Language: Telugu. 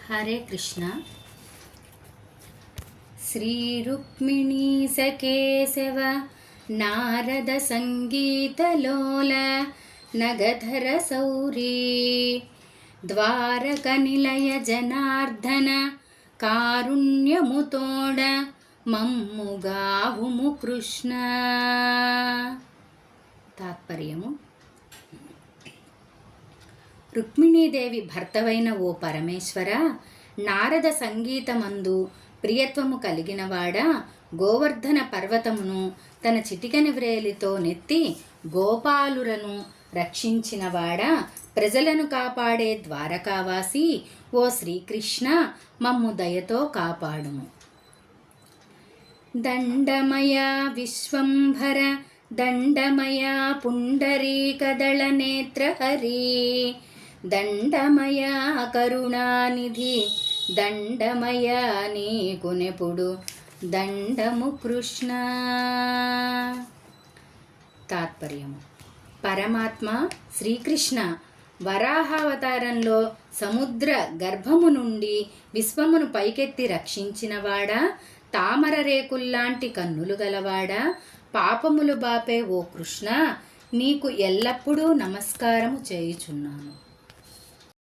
హరే కృష్ణ. శ్రీ రుక్మిణీ సకేశవ నారద సంగీతలోల నగధర సౌరీ ద్వారక నిలయ జనార్దన కారుణ్యముతోడ మమ్ముగావుము కృష్ణ. తాత్పర్యము: రుక్మిణీదేవి భర్తవైన ఓ పరమేశ్వర, నారద సంగీతమందు ప్రియత్వము కలిగినవాడా, గోవర్ధన పర్వతమును తన చిటికెన వ్రేలితో నెత్తి గోపాలురను రక్షించినవాడా, ప్రజలను కాపాడే ద్వారకావాసి ఓ శ్రీకృష్ణ, మమ్ము దయతో కాపాడుము. దండమయా విశ్వంభర దండమయా పుండరీకదళ నేత్రహరి దండమయా కరుణానిధి దండమయా నీకునెప్పుడు దండము కృష్ణ. తాత్పర్యము: పరమాత్మ శ్రీకృష్ణ వరాహావతారంలో సముద్ర గర్భము నుండి విశ్వమును పైకెత్తి రక్షించినవాడా, తామర రేకుల్లాంటి కన్నులు గలవాడా, పాపములు బాపే ఓ కృష్ణ, నీకు ఎల్లప్పుడూ నమస్కారము చేయుచున్నాను.